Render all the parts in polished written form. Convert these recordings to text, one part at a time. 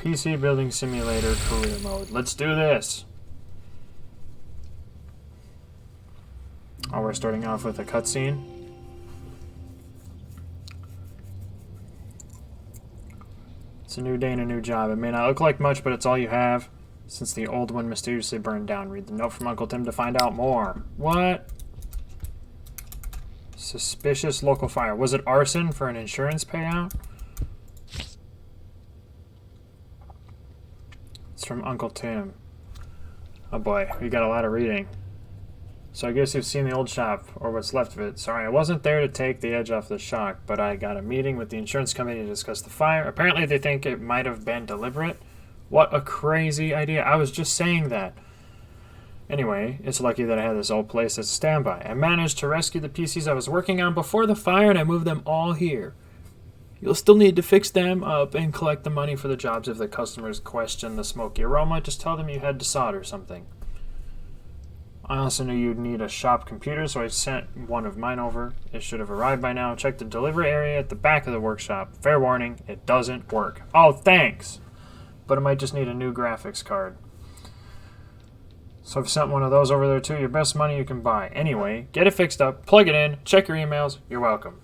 PC Building Simulator Career Mode. Let's do this! Oh, we're starting off with a cutscene. It's a new day and a new job. It may not look like much, but it's all you have. Since the old one mysteriously burned down. Read the note from Uncle Tim to find out more. What? Suspicious local fire. Was it arson for an insurance payout? It's from Uncle Tim. Oh boy, we got a lot of reading. So I guess you've seen the old shop, or what's left of it. Sorry, I wasn't there to take the edge off the shock, but I got a meeting with the insurance company to discuss the fire. Apparently they think it might have been deliberate. What a crazy idea. I was just saying that. Anyway, it's lucky that I had this old place as a standby. I managed to rescue the PCs I was working on before the fire, and I moved them all here. You'll still need to fix them up and collect the money for the jobs if the customers question the smoky aroma. Just tell them you had to solder something. I also knew you'd need a shop computer, so I sent one of mine over. It should have arrived by now. Check the delivery area at the back of the workshop. Fair warning, it doesn't work. Oh, thanks! But it might just need a new graphics card. So I've sent one of those over there too. Your best money you can buy. Anyway, get it fixed up, plug it in, check your emails. You're welcome.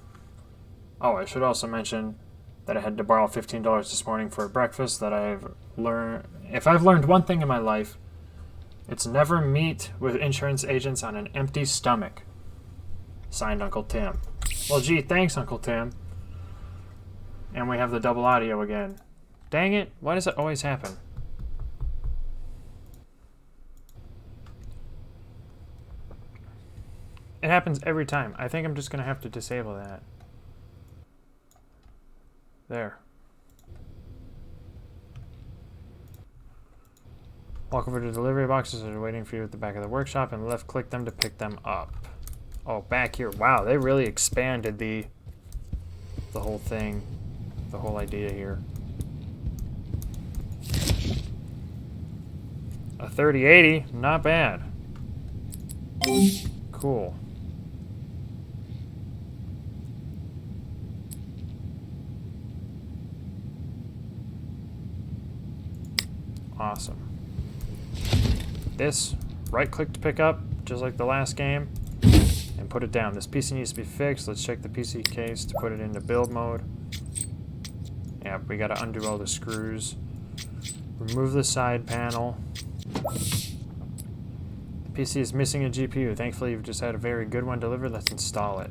Oh, I should also mention that I had to borrow $15 this morning for breakfast. That I've learned. If I've learned one thing in my life, it's never meet with insurance agents on an empty stomach. Signed, Uncle Tim. Well, gee, thanks, Uncle Tim. And we have the double audio again. Dang it! Why does it always happen? It happens every time. I think I'm just going to have to disable that. There. Walk over to delivery boxes that are waiting for you at the back of the workshop and left-click them to pick them up. Oh, back here. Wow, they really expanded the whole thing, the whole idea here. A 3080, not bad. Cool. Awesome. This, right-click to pick up, just like the last game, and put it down. This PC needs to be fixed. Let's check the PC case to put it into build mode. Yeah, we gotta undo all the screws. Remove the side panel. The PC is missing a GPU. Thankfully, you've just had a very good one delivered. Let's install it.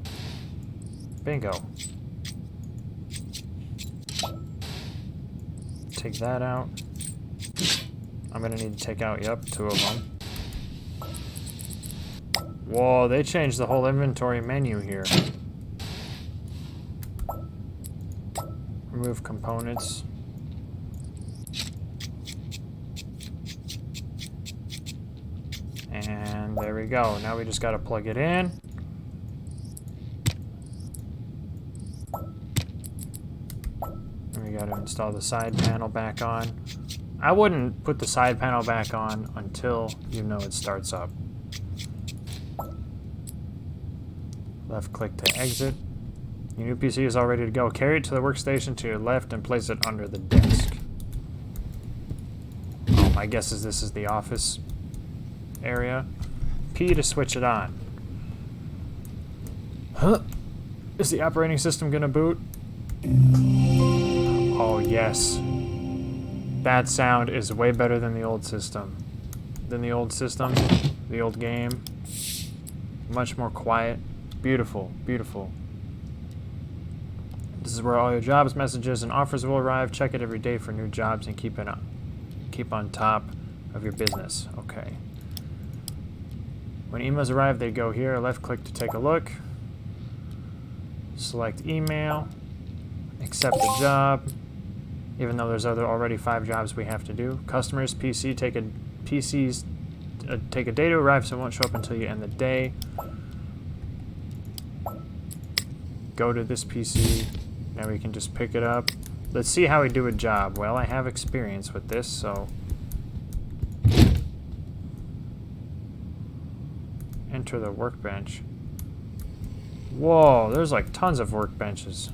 Bingo. Take that out. I'm gonna need to take out, yep, 2 of them. Whoa, they changed the whole inventory menu here. Remove components. And there we go. Now we just gotta plug it in. And we gotta install the side panel back on. I wouldn't put the side panel back on until you know it starts up. Left click to exit. Your new PC is all ready to go. Carry it to the workstation to your left and place it under the desk. Oh, my guess is this is the office area. P to switch it on. Huh? Is the operating system gonna boot? Oh, yes. That sound is way better than the old system. The old game. Much more quiet. Beautiful, beautiful. This is where all your jobs, messages, and offers will arrive. Check it every day for new jobs and keep on top of your business. Okay. When emails arrive, they go here. Left click to take a look. Select email. Accept the job. Even though there's already 5 jobs we have to do. Customers, PCs take a day to arrive, so it won't show up until you end the day. Go to this PC. Now we can just pick it up. Let's see how we do a job. Well, I have experience with this, so... Enter the workbench. Whoa, there's like tons of workbenches.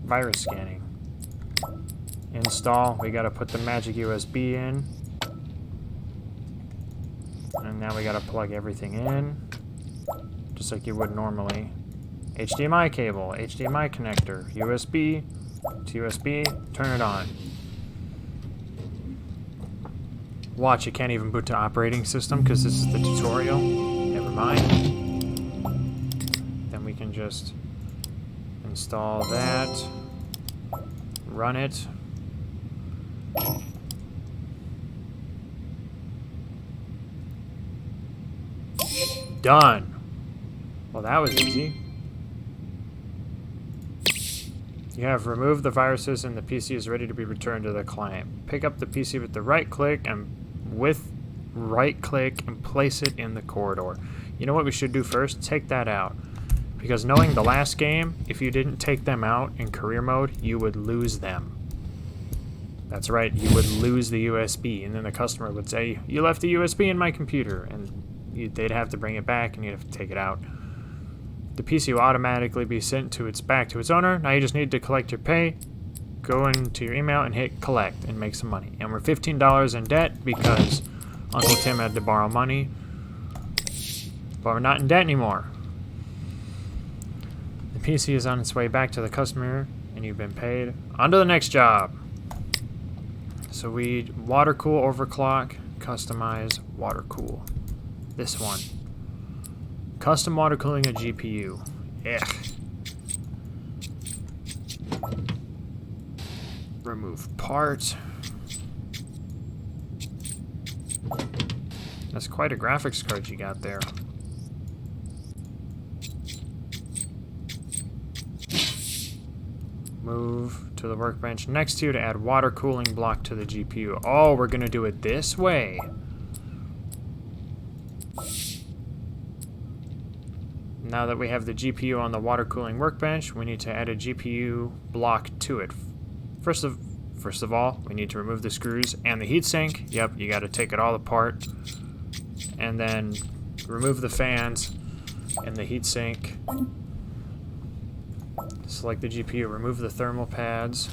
virus scanning. Install. We gotta put the magic USB in. And now we gotta plug everything in. Just like you would normally. HDMI cable, HDMI connector, USB to USB, turn it on. Watch, it can't even boot to operating system because this is the tutorial. Never mind. Then we can just install that, run it. Done. Well, that was easy. You have removed the viruses and the PC is ready to be returned to the client. Pick up the PC with the right click and place it in the corridor. You know what we should do first? Take that out. Because knowing the last game, if you didn't take them out in career mode, you would lose them. That's right, you would lose the USB, and then the customer would say, "You left the USB in my computer," and they'd have to bring it back, and you'd have to take it out. The PC will automatically be sent to back to its owner. Now you just need to collect your pay, go into your email, and hit collect, and make some money. And we're $15 in debt because Uncle Tim had to borrow money, but we're not in debt anymore. The PC is on its way back to the customer, and you've been paid. On to the next job. So we water cool, overclock, customize, water cool. This one. Custom water cooling a GPU. Ugh. Remove part. That's quite a graphics card you got there. Move to the workbench next to you to add water cooling block to the GPU. Oh, we're gonna do it this way. Now that we have the GPU on the water cooling workbench, we need to add a GPU block to it. First of all, we need to remove the screws and the heatsink. Yep, you got to take it all apart. And then remove the fans and the heatsink. Select the GPU, remove the thermal pads.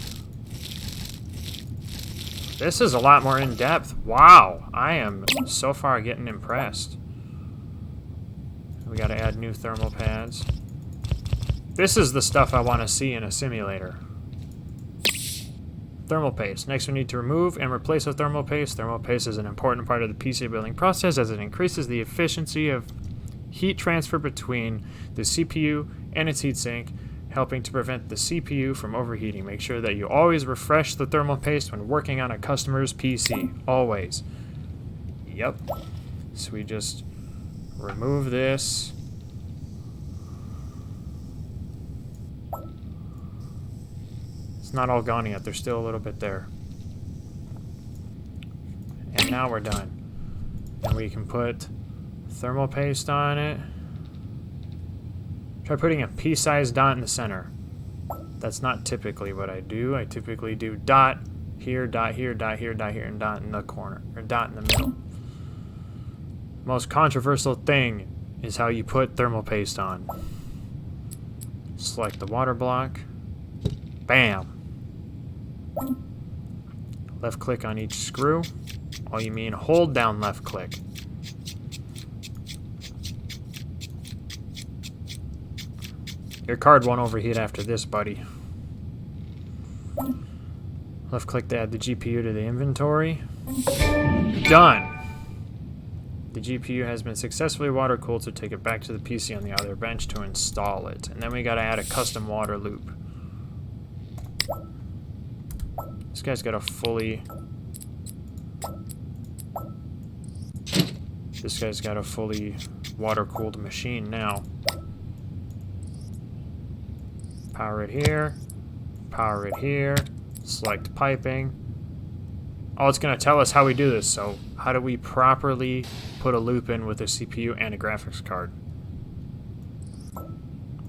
This is a lot more in depth. Wow, I am so far getting impressed. We gotta add new thermal pads. This is the stuff I want to see in a simulator. Thermal paste. Next we need to remove and replace the thermal paste. Thermal paste is an important part of the PC building process as it increases the efficiency of heat transfer between the CPU and its heatsink, helping to prevent the CPU from overheating. Make sure that you always refresh the thermal paste when working on a customer's PC. Always. Yep. So we just remove this. It's not all gone yet. There's still a little bit there. And now we're done. And we can put thermal paste on it. Try putting a pea-sized dot in the center. That's not typically what I do. I typically do dot here, dot here, dot here, dot here, and dot in the corner, or dot in the middle. Most controversial thing is how you put thermal paste on. Select the water block. Bam! Left click on each screw. Oh, you mean hold down left click. Your card won't overheat after this, buddy. Left click to add the GPU to the inventory. Done! The GPU has been successfully water cooled, so take it back to the PC on the other bench to install it. And then we gotta add a custom water loop. This guy's got a fully... water cooled machine now. Power it here. Power it here. Select piping. Oh, it's going to tell us how we do this. So how do we properly put a loop in with a CPU and a graphics card?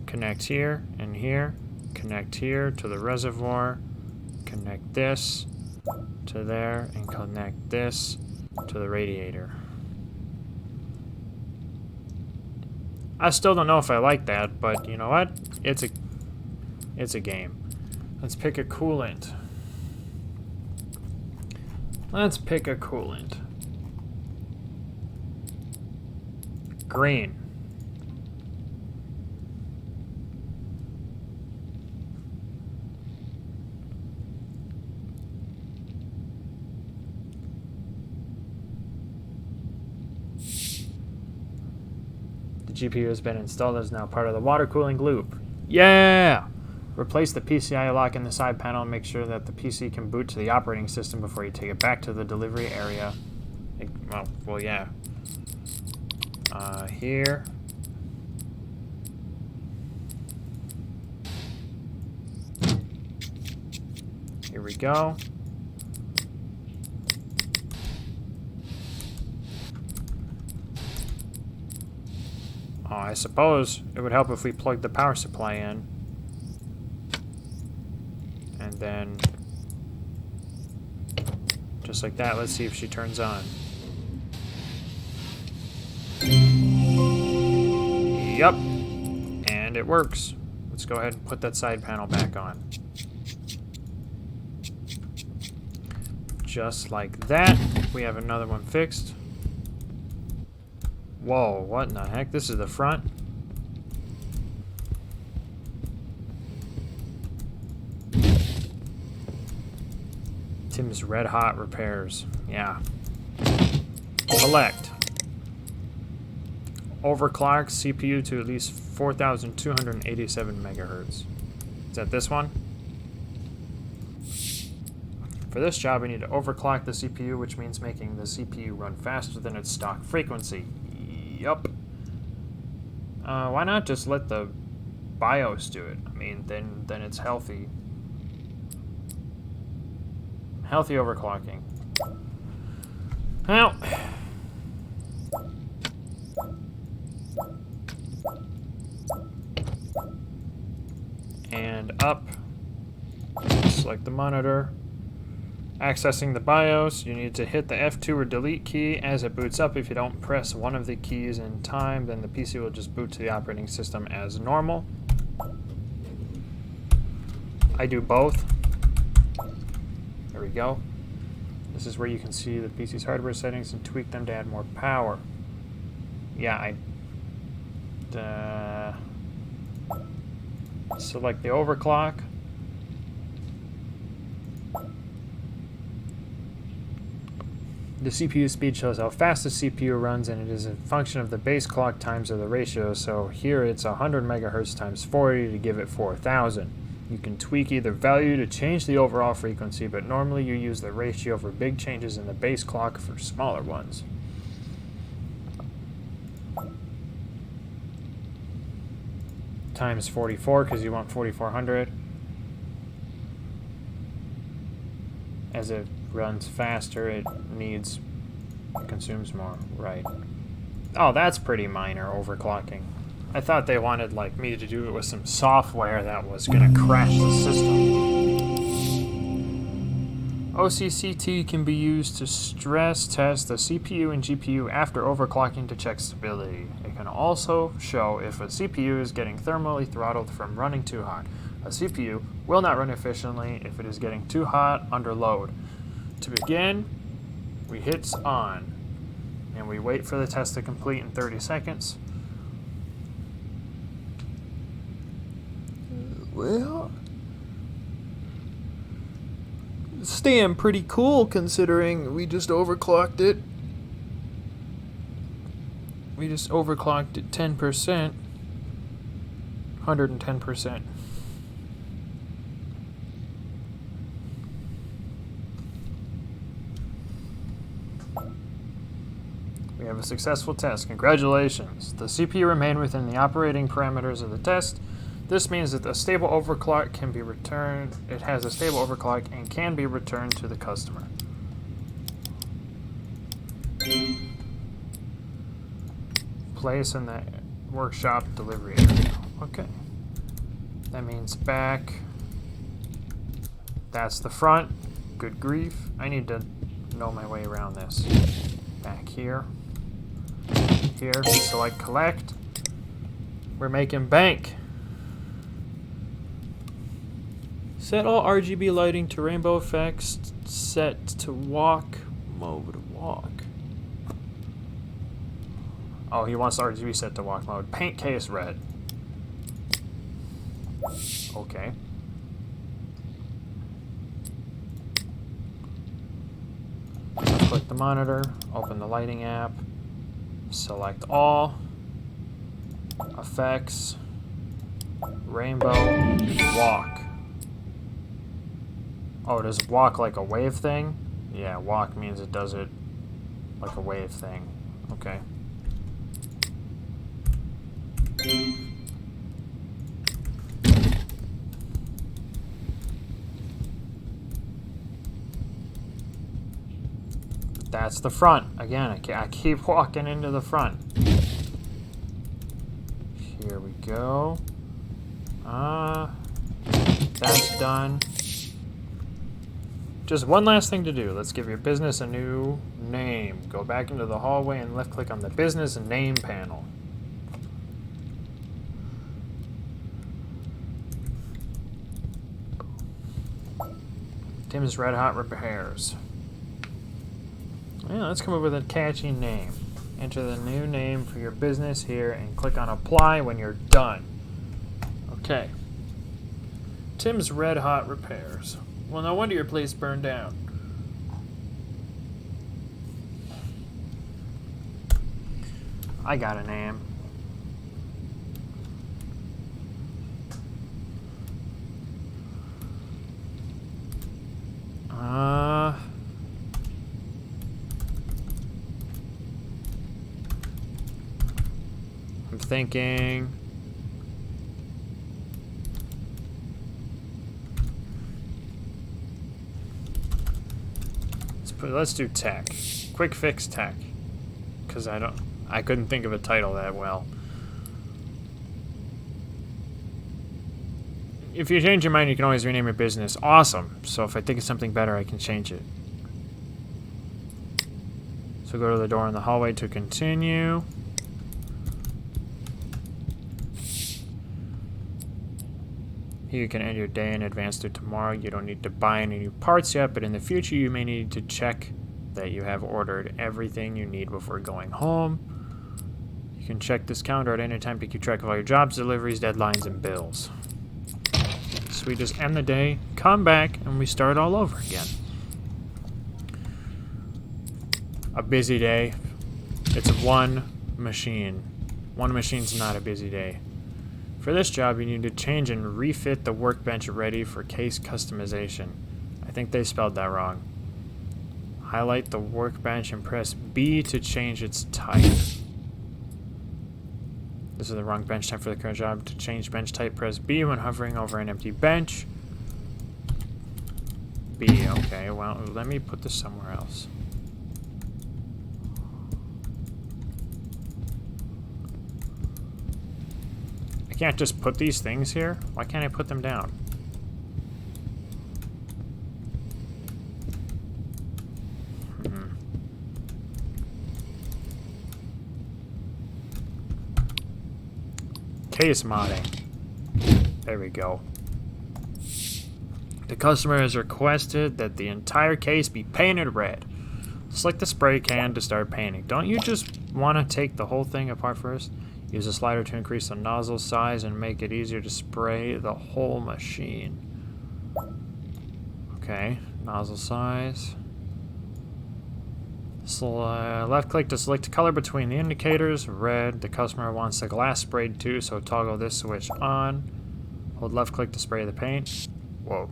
Connect here and here. Connect here to the reservoir. Connect this to there. And connect this to the radiator. I still don't know if I like that, but you know what? It's a game. Let's pick a coolant. Let's pick a coolant. Green. The GPU has been installed and is now part of the water cooling loop. Yeah! Replace the PCI lock in the side panel and make sure that the PC can boot to the operating system before you take it back to the delivery area. Well, yeah. Here. Here we go. Oh, I suppose it would help if we plugged the power supply in. And then, just like that, let's see if she turns on. Yup. And it works. Let's go ahead and put that side panel back on. Just like that. We have another one fixed. Whoa, what in the heck? This is the front? Tim's Red Hot Repairs. Yeah. Select. Overclock CPU to at least 4,287 megahertz. Is that this one? For this job, we need to overclock the CPU, which means making the CPU run faster than its stock frequency. Yup. Why not just let the BIOS do it? I mean, then it's healthy. Healthy overclocking. Well. And up. Select the monitor. Accessing the BIOS, you need to hit the F2 or delete key as it boots up. If you don't press one of the keys in time, then the PC will just boot to the operating system as normal. I do both. There we go. This is where you can see the PC's hardware settings and tweak them to add more power. Yeah, select the overclock. The CPU speed shows how fast the CPU runs, and it is a function of the base clock times of the ratio. So here it's 100 megahertz times 40 to give it 4,000. You can tweak either value to change the overall frequency, but normally you use the ratio for big changes in the base clock for smaller ones. Times 44 because you want 4400. As it runs faster, it consumes more, right? Oh, that's pretty minor overclocking. I thought they wanted like me to do it with some software that was gonna crash the system. OCCT can be used to stress test the CPU and GPU after overclocking to check stability. It can also show if a CPU is getting thermally throttled from running too hot. A CPU will not run efficiently if it is getting too hot under load. To begin, we hit on, and we wait for the test to complete in 30 seconds. Well, staying pretty cool considering we just overclocked it. We just overclocked it 10%, 110%. We have a successful test. Congratulations. The CPU remained within the operating parameters of the test. This means that a stable overclock can be returned. It has a stable overclock and can be returned to the customer. Place in the workshop delivery area. Okay. That means back. That's the front. Good grief. I need to know my way around this. Back here. Here. Select collect. We're making bank. Set all RGB lighting to rainbow effects. Set to walk mode. Walk. Oh, he wants RGB set to walk mode. Paint case red. Okay. Click the monitor. Open the lighting app. Select all. Effects. Rainbow. Walk. Oh, does it walk like a wave thing? Yeah, walk means it does it like a wave thing. Okay. That's the front. Again, I keep walking into the front. Here we go. That's done. Just one last thing to do. Let's give your business a new name. Go back into the hallway and left click on the business name panel. Tim's Red Hot Repairs. Yeah, let's come up with a catchy name. Enter the new name for your business here and click on apply when you're done. Okay. Tim's Red Hot Repairs. Well, no wonder your place burned down. I got a name. I'm thinking. Let's do tech. Quick fix tech. Because I couldn't think of a title that well. If you change your mind, you can always rename your business. Awesome. So if I think of something better, I can change it. So go to the door in the hallway to continue. Here you can end your day in advance to tomorrow. You don't need to buy any new parts yet, but in the future you may need to check that you have ordered everything you need before going home. You can check this calendar at any time to keep track of all your jobs, deliveries, deadlines, and bills. So we just end the day, come back, and we start all over again. A busy day. It's one machine. One machine's not a busy day. For this job, you need to change and refit the workbench ready for case customization. I think they spelled that wrong. Highlight the workbench and press B to change its type. This is the wrong bench type for the current job. To change bench type, press B when hovering over an empty bench. B, okay, well, let me put this somewhere else. I can't just put these things here? Why can't I put them down? Case modding. There we go. The customer has requested that the entire case be painted red. Select the spray can to start painting. Don't you just want to take the whole thing apart first? Use a slider to increase the nozzle size and make it easier to spray the whole machine. Okay, nozzle size. Left click to select color between the indicators. Red. The customer wants the glass sprayed too, so toggle this switch on. Hold left click to spray the paint. Whoa.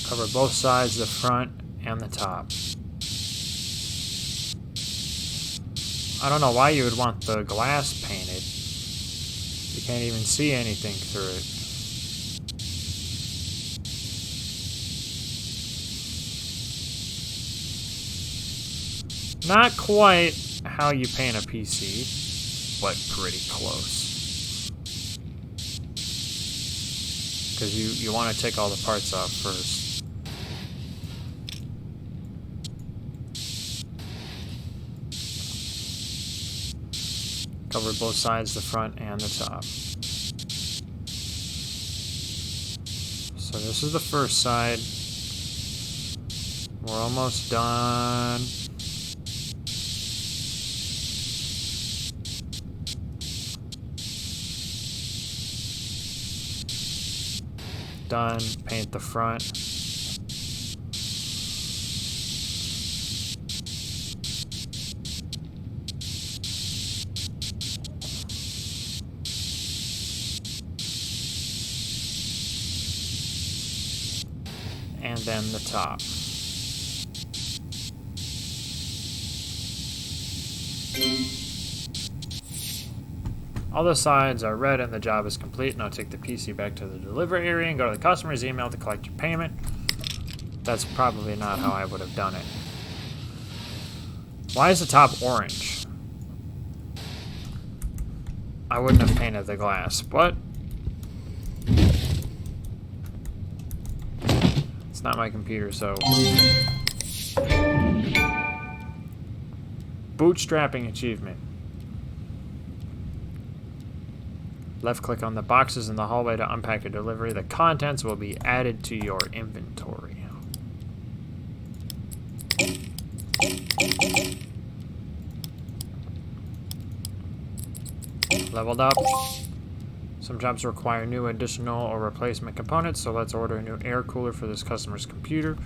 Cover both sides, the front and the top. I don't know why you would want the glass painted. You can't even see anything through it. Not quite how you paint a PC, but pretty close. Because you want to take all the parts off first. Cover both sides, the front and the top. this is the first side. We're almost done. Done. Paint the front. And then the top. All the sides are red and the job is complete. Now take the PC back to the delivery area and go to the customer's email to collect your payment. That's probably not how I would have done it. Why is the top orange? I wouldn't have painted the glass, but it's not my computer, so. Bootstrapping achievement. Left click on the boxes in the hallway to unpack your delivery. The contents will be added to your inventory. Leveled up. Some jobs require new additional or replacement components, so let's order a new air cooler for this customer's computer.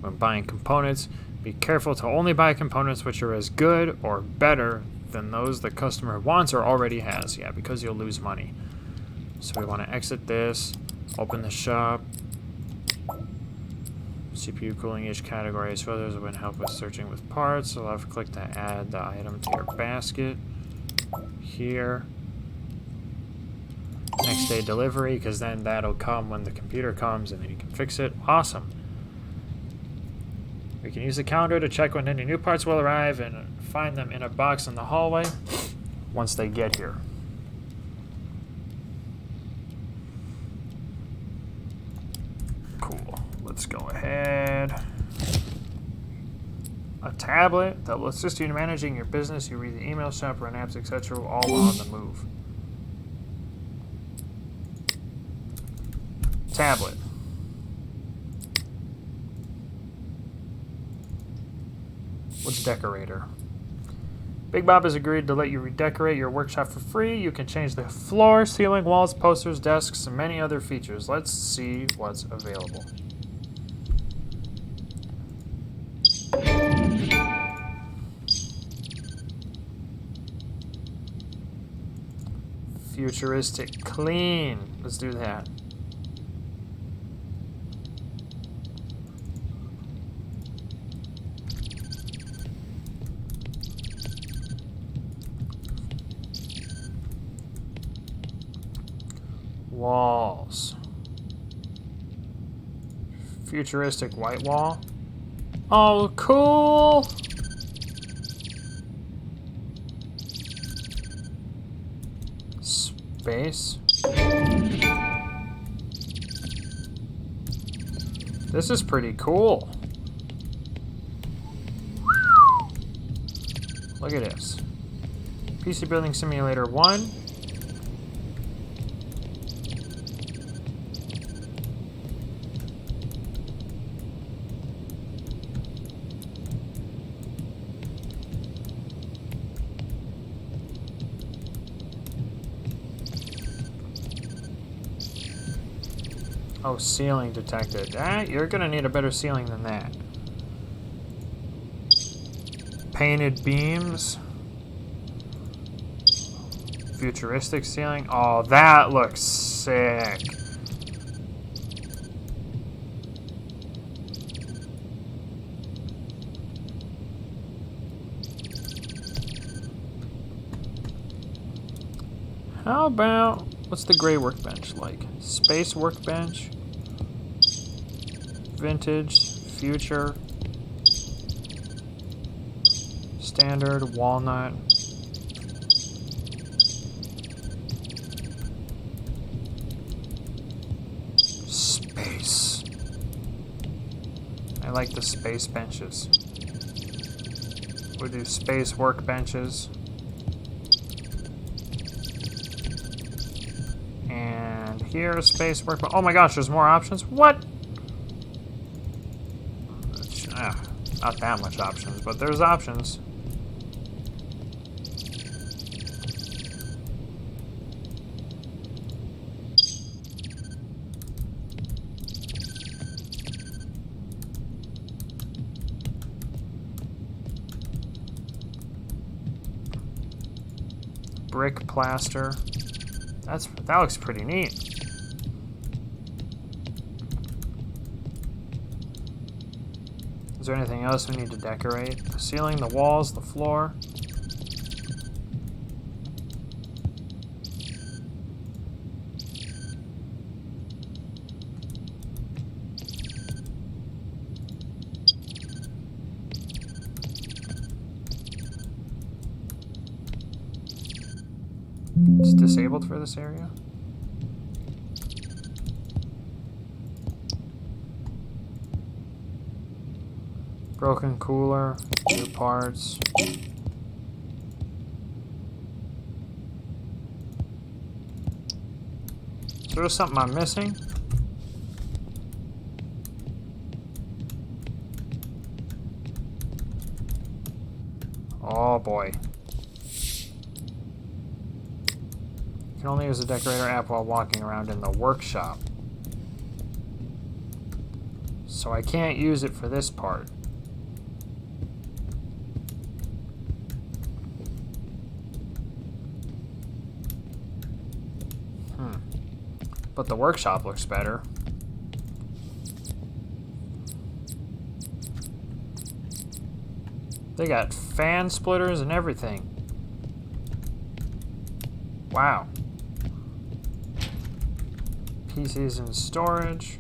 When buying components, be careful to only buy components which are as good or better than those the customer wants or already has. Yeah, because you'll lose money. So we want to exit this, open the shop. CPU cooling each category as filters would help with searching with parts. So left click to add the item to your basket. Here. Next day delivery, because then that'll come when the computer comes and then you can fix it. Awesome. We can use the calendar to check when any new parts will arrive and find them in a box in the hallway once they get here. Cool. Let's go ahead. A tablet that will assist you in managing your business. You read the email, shop, run apps, etc. all while on the move. Tablet. What's decorator? Big Bob has agreed to let you redecorate your workshop for free. You can change the floor, ceiling, walls, posters, desks, and many other features. Let's see what's available. Futuristic clean. Let's do that. Walls. Futuristic white wall. Oh, cool! Space. This is pretty cool. Look at this. PC Building Simulator 1. Oh, ceiling detected. You're gonna need a better ceiling than that. Painted beams. Futuristic ceiling. Oh, that looks sick. How about, what's the gray workbench like? Space workbench. Vintage, future, standard, walnut. Space. I like the space benches. We'll do space workbenches. And here, space workbench. Oh my gosh, there's more options. What? Not that much options, but there's options. Brick plaster. That looks pretty neat. Is there anything else we need to decorate? The ceiling, the walls, the floor. It's disabled for this area. Broken cooler, new parts. Is there something I'm missing? Oh boy. You can only use the decorator app while walking around in the workshop. So I can't use it for this part. But the workshop looks better. They got fan splitters and everything. Wow. PCs in storage.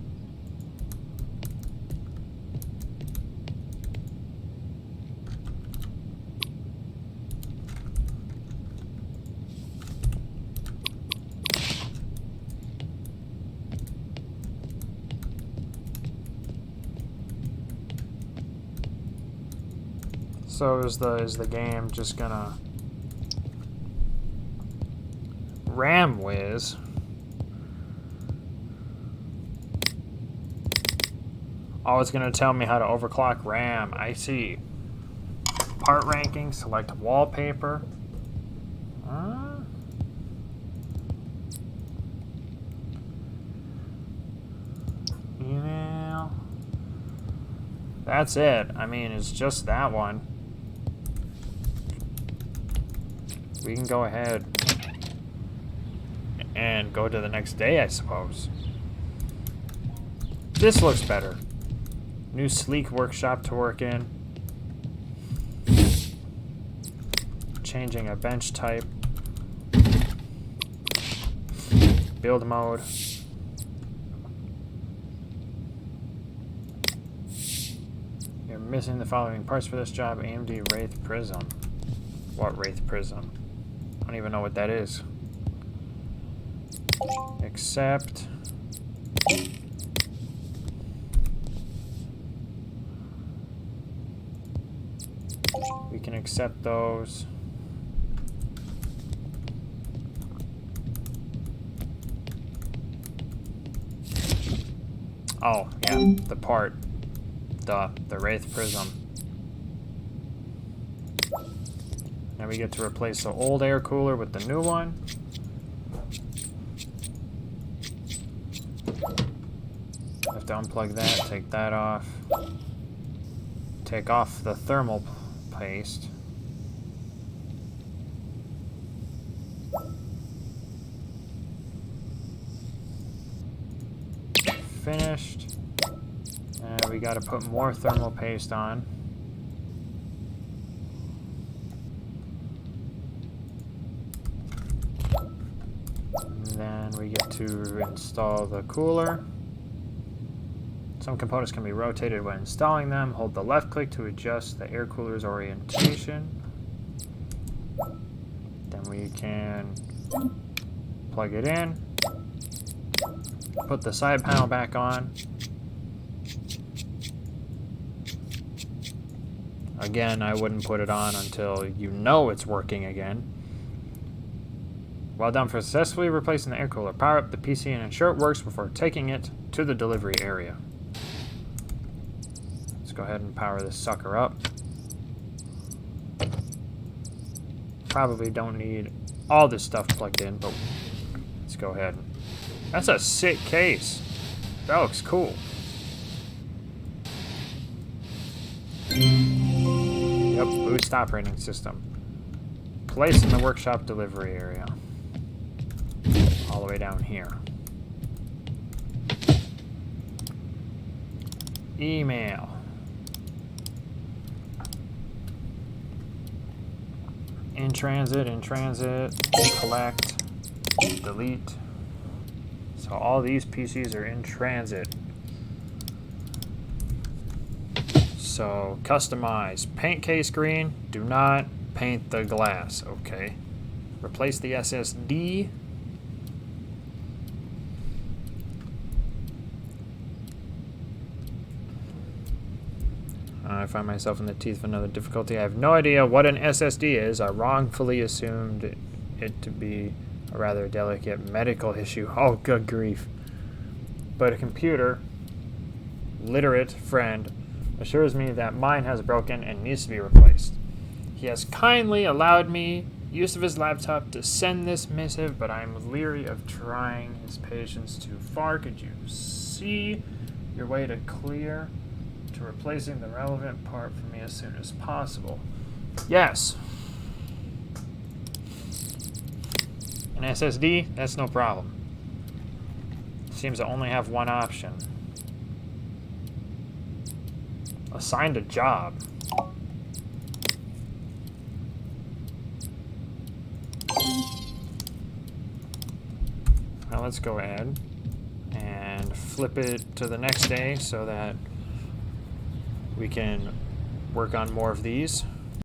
So is the game just gonna RAM whiz? Oh, it's gonna tell me how to overclock RAM. I see. Part ranking, select wallpaper. Email. That's it. I mean, it's just that one. We can go ahead and go to the next day, I suppose. This looks better. New sleek workshop to work in. Changing a bench type. Build mode. You're missing the following parts for this job. AMD Wraith Prism. What Wraith Prism? I don't even know what that is. Accept. We can accept those. Oh, yeah, the part. The Wraith Prism. Now we get to replace the old air cooler with the new one. Have to unplug that, take that off. Take off the thermal paste. Finished. And we gotta put more thermal paste on. Then we get to install the cooler. Some components can be rotated when installing them. Hold the left click to adjust the air cooler's orientation. Then we can plug it in. Put the side panel back on. Again, I wouldn't put it on until you know it's working again. Well done for successfully replacing the air cooler. Power up the PC and ensure it works before taking it to the delivery area. Let's go ahead and power this sucker up. Probably don't need all this stuff plugged in, but let's go ahead. That's a sick case. That looks cool. Yep, boost operating system. Place in the workshop delivery area. All the way down here. Email. In transit, collect, delete. So all these PCs are in transit. So customize. Paint case green. Do not paint the glass. Okay. Replace the SSD. I find myself in the teeth of another difficulty. I have no idea what an SSD is. I wrongfully assumed it to be a rather delicate medical issue. Oh, good grief. But a computer, literate friend, assures me that mine has broken and needs to be replaced. He has kindly allowed me use of his laptop to send this missive, but I am leery of trying his patience too far. Could you see your way to replacing the relevant part for me as soon as possible? Yes. An SSD? That's no problem. Seems to only have one option. Assigned a job. Now let's go ahead and flip it to the next day so that we can work on more of these.